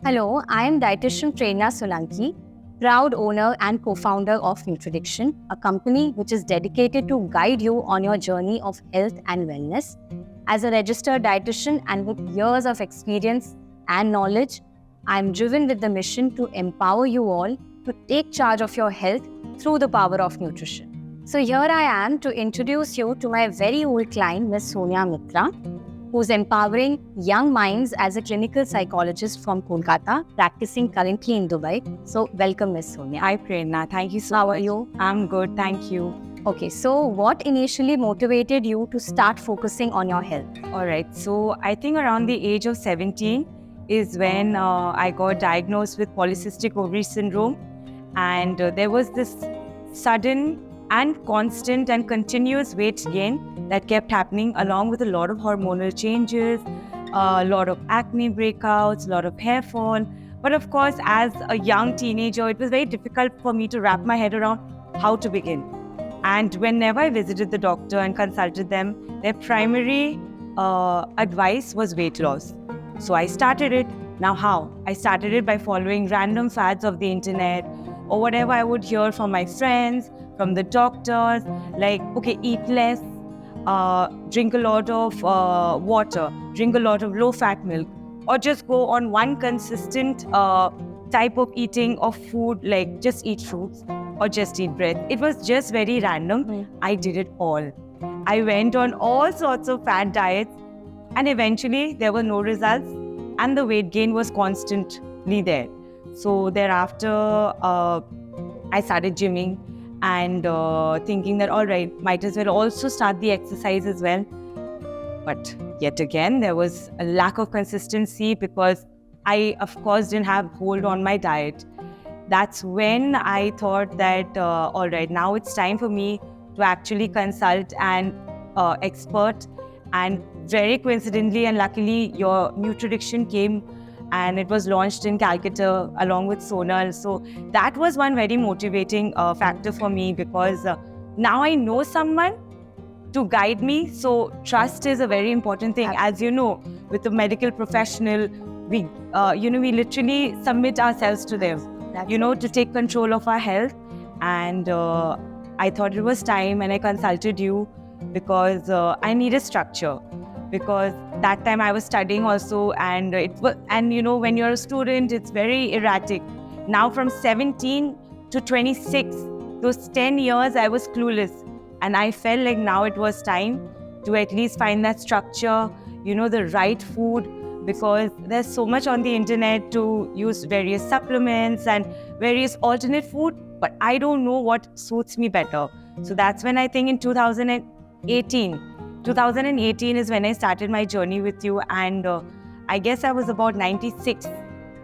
Hello, I am dietitian Prerna Solanki, proud owner and co-founder of Nutridiction, a company which is dedicated to guide you on your journey of health and wellness. As a registered dietitian and with years of experience and knowledge, I am driven with the mission to empower you all to take charge of your health through the power of nutrition. So here I am to introduce you to my very old client, Ms. Sonia Mitra, who's empowering young minds as a clinical psychologist from Kolkata, practicing currently in Dubai. So welcome, Ms. Sonia. Hi, Prerna. Thank you so How much. are you? I'm good. Thank you. Okay, so what initially motivated you to start focusing on your health? All right. So I think around the age of 17 is when I got diagnosed with polycystic ovary syndrome. And there was this sudden and constant and continuous weight gain that kept happening, along with a lot of hormonal changes, a lot of acne breakouts, a lot of hair fall. But of course, as a young teenager, it was very difficult for me to wrap my head around how to begin. And whenever I visited the doctor and consulted them, their primary advice was weight loss. So I started it. Now how? I started it by following random fads of the internet or whatever I would hear from my friends, from the doctors, like, okay, eat less, drink a lot of water, drink a lot of low-fat milk, or just go on one consistent type of eating of food, like just eat fruits or just eat bread. It was just very random. I did it all. I went on all sorts of fat diets, and eventually there were no results, and the weight gain was constantly there. So thereafter, I started gymming and thinking that, all right, might as well also start the exercise as well. But yet again, there was a lack of consistency because I, of course, didn't have hold on my diet. That's when I thought that, all right, now it's time for me to actually consult an expert. And very coincidentally and luckily, your Nutridiction came and it was launched in Calcutta along with Sonal. So that was one very motivating factor for me because now I know someone to guide me. So trust is a very important thing. As you know, with a medical professional, we literally submit ourselves to them, to take control of our health. And I thought it was time, and I consulted you because I needed structure. Because that time I was studying also, and when you're a student, it's very erratic. Now from 17 to 26, those 10 years I was clueless, and I felt like now it was time to at least find that structure, the right food, because there's so much on the internet to use various supplements and various alternate food, but I don't know what suits me better. So that's when I think in 2018 is when I started my journey with you, and I guess I was about 96,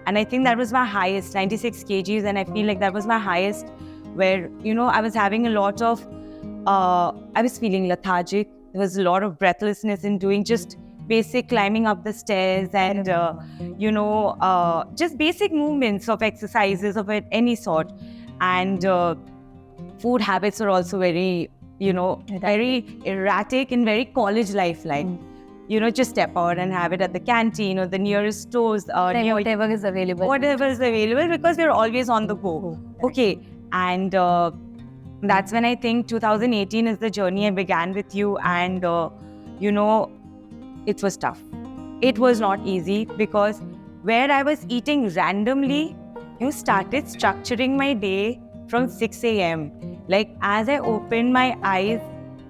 and I think that was my highest, 96 kgs, and I feel like that was my highest, where I was having a lot of I was feeling lethargic. There was a lot of breathlessness in doing just basic climbing up the stairs and just basic movements of exercises of any sort. And food habits are also very very erratic and very college life-like. Just step out and have it at the canteen or the nearest stores. Whatever is available. Whatever is available, because we're always on the go. Okay. And that's when I think 2018 is the journey I began with you. And, it was tough. It was not easy because where I was eating randomly, you started structuring my day from 6 a.m. Like as I opened my eyes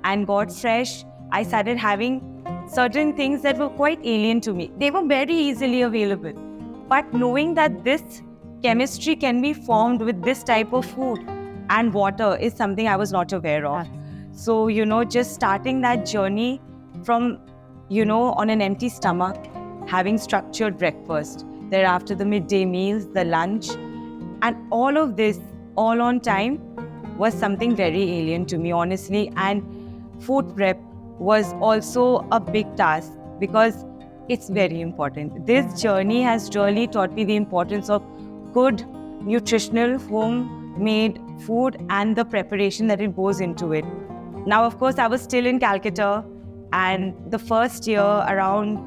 and got fresh, I started having certain things that were quite alien to me. They were very easily available. But knowing that this chemistry can be formed with this type of food and water is something I was not aware of. So, just starting that journey from, on an empty stomach, having structured breakfast, thereafter the midday meals, the lunch, and all of this, all on time, was something very alien to me, honestly. And food prep was also a big task because it's very important. This journey has really taught me the importance of good, nutritional, homemade food and the preparation that it goes into it. Now, of course, I was still in Calcutta, and the first year, around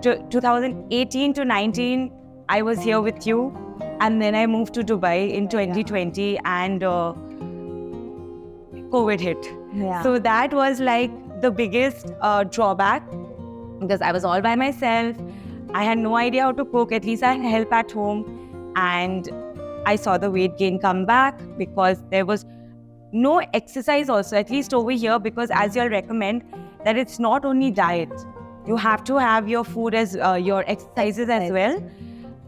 2018 to 19, I was here with you, and then I moved to Dubai in 2020, and COVID hit. Yeah. So that was like the biggest drawback, because I was all by myself. I had no idea how to cook. At least I had help at home, and I saw the weight gain come back because there was no exercise also, at least over here, because as you'll recommend that it's not only diet. You have to have your food as your exercises as well.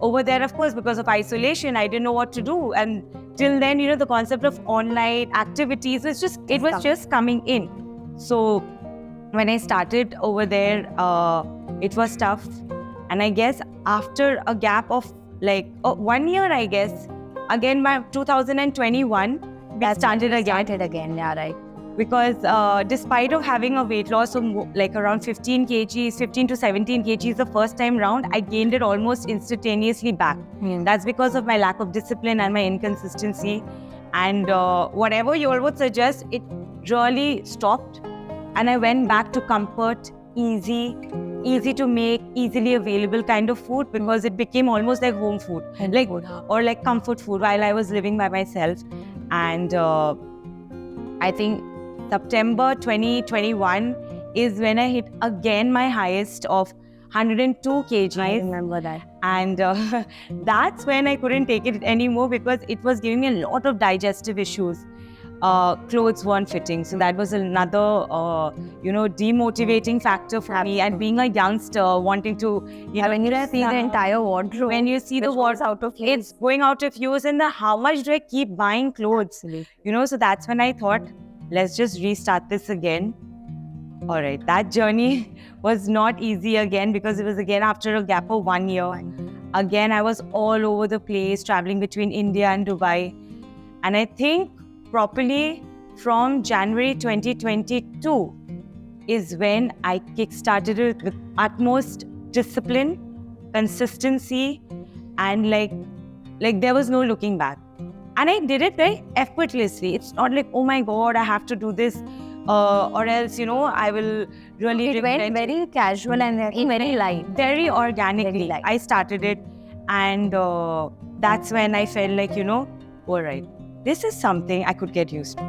Over there, of course, because of isolation, I didn't know what to do. And till then, the concept of online activities was just coming in. So when I started over there, it was tough. And I guess after a gap of 1 year, I guess, again, by 2021, we started again. Yeah, right. Because despite of having a weight loss of around 15 kgs, 15 to 17 kgs the first time round, I gained it almost instantaneously back. That's because of my lack of discipline and my inconsistency. And whatever you all would suggest, it really stopped. And I went back to comfort, easy to make, easily available kind of food, because it became almost like home food, or like comfort food while I was living by myself. And I think September 2021 is when I hit again my highest of 102 kgs. I remember that. And that's when I couldn't take it anymore, because it was giving me a lot of digestive issues. Clothes weren't fitting. So that was another, demotivating factor for me. And being a youngster, wanting to, when you see the entire wardrobe, when you see the wardrobe out of use, it's going out of use, and how much do I keep buying clothes? Absolutely. So that's when I thought, let's just restart this again. All right, that journey was not easy again, because it was again after a gap of 1 year. Again, I was all over the place, traveling between India and Dubai. And I think properly from January 2022 is when I kickstarted it with utmost discipline, consistency, and like there was no looking back. And I did it very effortlessly. It's not like, oh my God, I have to do this, or else, I will really It went very casual and very light. Very organically. Very light. I started it, and that's when I felt like, all right, this is something I could get used to.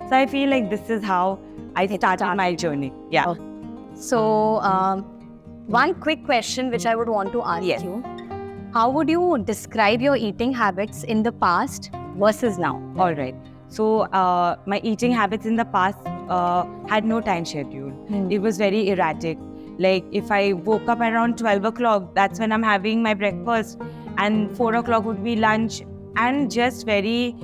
So I feel like this is how I started my journey. Yeah. Okay. So, one quick question which I would want to ask Yes. you. How would you describe your eating habits in the past versus now? All right. So my eating habits in the past had no time schedule. It was very erratic. Like if I woke up around 12 o'clock, that's when I'm having my breakfast, and 4 o'clock would be lunch, and just very,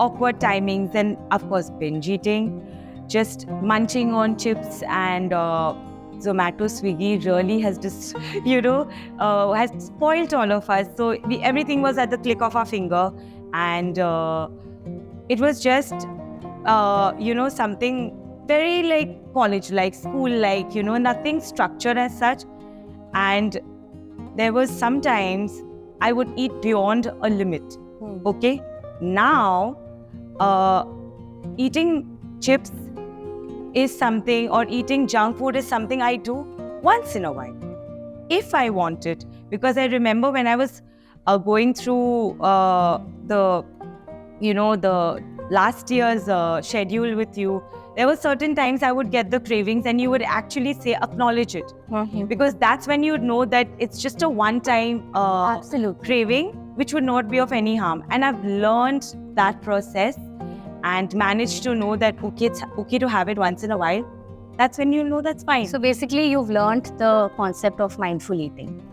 awkward timings. And of course, binge eating, just munching on chips, and Zomato, Swiggy really has just, has spoiled all of us. So everything was at the click of our finger, and it was just, something very like college-like, school-like, nothing structured as such. And there was sometimes I would eat beyond a limit. Okay, now eating chips is something, or eating junk food is something I do once in a while, if I want it. Because I remember when I was going through the last year's schedule with you, there were certain times I would get the cravings, and you would actually say, acknowledge it. Because that's when you would know that it's just a one-time craving, which would not be of any harm. And I've learned that process and managed to know that, okay, it's okay to have it once in a while. That's when you know that's fine. So basically, you've learned the concept of mindful eating.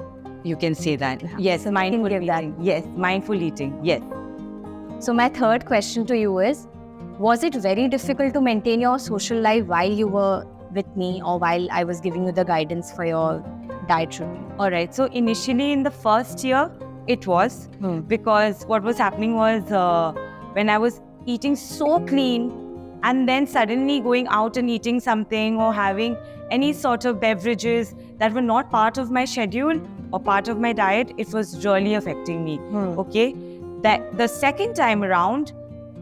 You can say that. Yes, So mindful give eating. that. Yes, mindful eating. Yes. So my third question to you is, was it very difficult to maintain your social life while you were with me, or while I was giving you the guidance for your diet routine? All right. So initially in the first year, it was because what was happening was when I was eating so clean, and then suddenly going out and eating something, or having any sort of beverages that were not part of my schedule or part of my diet, it was really affecting me. Okay. That the second time around,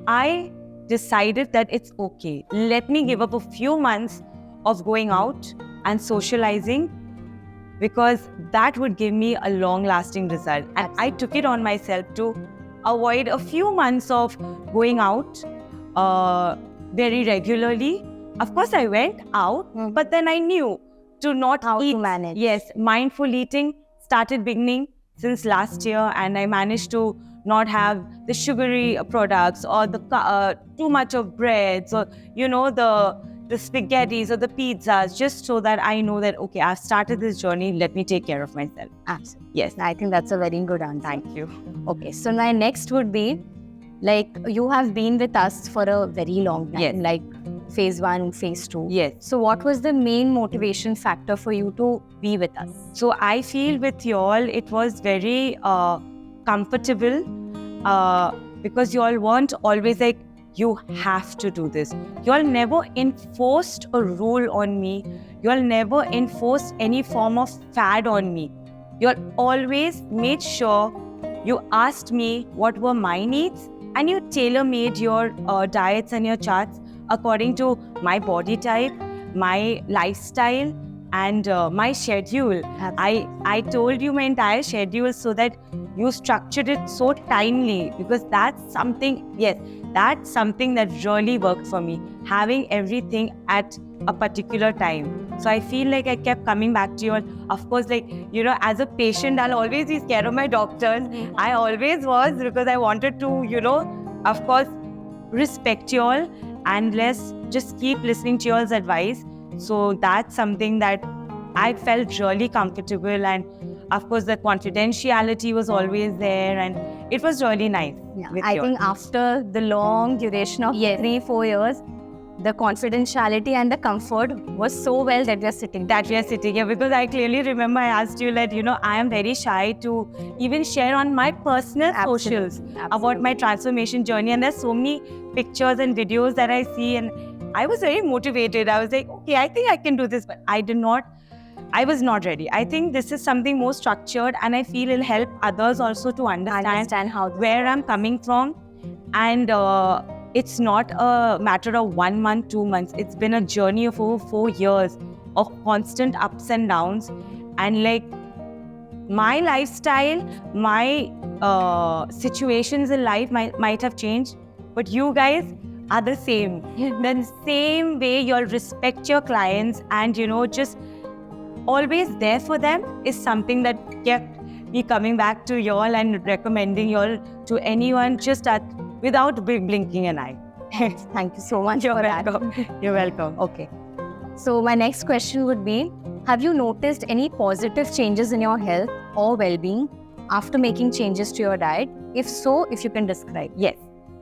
I decided that it's okay. Let me give up a few months of going out and socializing, because that would give me a long-lasting result. And I took it on myself to avoid a few months of going out very regularly. Of course, I went out, but then I knew to not How eat. to manage. Yes, mindful eating started beginning since last year, and I managed to not have the sugary products or the too much of breads or the spaghettis or the pizzas, just so that I know that okay, I've started this journey. Let me take care of myself. Absolutely. Yes, I think that's a very good answer. thank you. Okay, so my next would be, like, you have been with us for a very long time, Yes. like phase 1, phase 2. Yes. So what was the main motivation factor for you to be with us? So I feel with y'all, it was very comfortable because y'all weren't always like, you have to do this. Y'all never enforced a rule on me. Y'all never enforced any form of fad on me. Y'all always made sure you asked me what were my needs, and you tailor-made your diets and your charts according to my body type, my lifestyle, and my schedule. I told you my entire schedule so that you structured it so timely, because that's something that really worked for me, having everything at a particular time. So I feel like I kept coming back to you all. Of course, as a patient, I'll always be scared of my doctors. I always was, because I wanted to, of course, respect you all and let's just keep listening to y'all's advice. So that's something that I felt really comfortable, and of course the confidentiality was always there, and it was really nice. I think after the long duration of 3-4 years, the confidentiality and the comfort was so well that we are sitting here, because I clearly remember I asked you that, I am very shy to even share on my personal socials about my transformation journey, and there's so many pictures and videos that I see, and I was very motivated. I was like, okay, I think I can do this, but I was not ready. I think this is something more structured, and I feel it'll help others also to understand where I'm coming from. And it's not a matter of 1 month, 2 months. It's been a journey of over 4 years of constant ups and downs. And my lifestyle, my situations in life might have changed, but you guys are the same. The same way you'll respect your clients and, just always there for them is something that kept me coming back to y'all and recommending y'all to anyone just without blinking an eye. Thank you so much. You're welcome. You're welcome. Okay. So my next question would be, have you noticed any positive changes in your health or well-being after making changes to your diet? If so, if you can describe. Yes.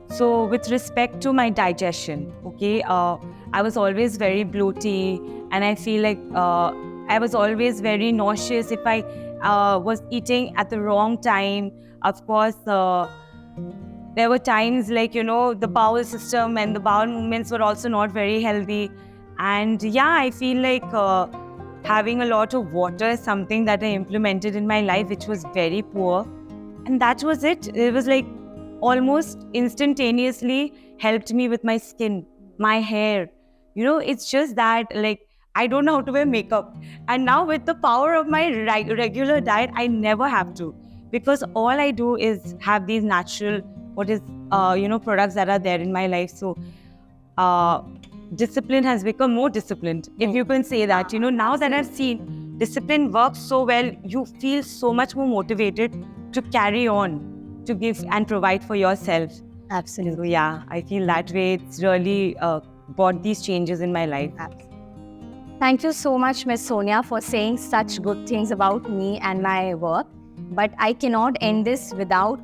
So with respect to my digestion, okay, I was always very bloaty, and I feel like I was always very nauseous if I was eating at the wrong time. Of course, there were times the bowel system and the bowel movements were also not very healthy. And I feel like having a lot of water is something that I implemented in my life, which was very poor. And that was it. It was almost instantaneously helped me with my skin, my hair. It's just that I don't know how to wear makeup. And now with the power of my regular diet, I never have to, because all I do is have these natural, products that are there in my life. So discipline has become more disciplined, if you can say that. Now that I've seen discipline works so well, you feel so much more motivated to carry on, to give and provide for yourself. Absolutely. So I feel that way it's really brought these changes in my life. Absolutely. Thank you so much, Ms. Sonia, for saying such good things about me and my work. But I cannot end this without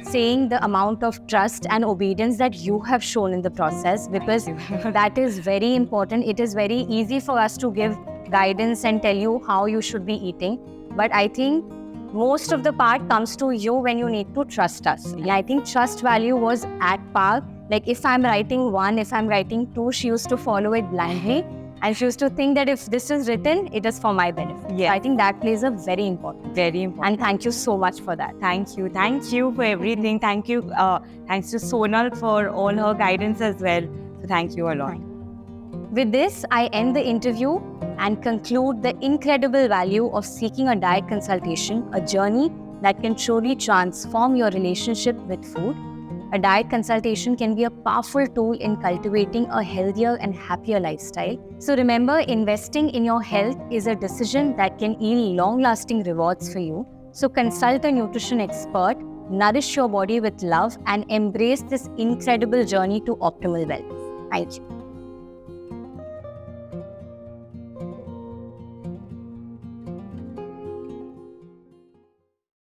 saying the amount of trust and obedience that you have shown in the process, because that is very important. It is very easy for us to give guidance and tell you how you should be eating. But I think most of the part comes to you when you need to trust us. I think trust value was at par. If I'm writing 1, if I'm writing 2, she used to follow it blindly. And she used to think that if this is written, it is for my benefit. Yes. So I think that plays a very important. And thank you so much for that. Thank you. Thank you for everything. Thank you. Thanks to Sonal for all her guidance as well. So thank you a lot. With this, I end the interview. and conclude the incredible value of seeking a diet consultation, a journey that can truly transform your relationship with food. A diet consultation can be a powerful tool in cultivating a healthier and happier lifestyle. So remember, investing in your health is a decision that can yield long-lasting rewards for you. So consult a nutrition expert, nourish your body with love, and embrace this incredible journey to optimal wellness. Thank you.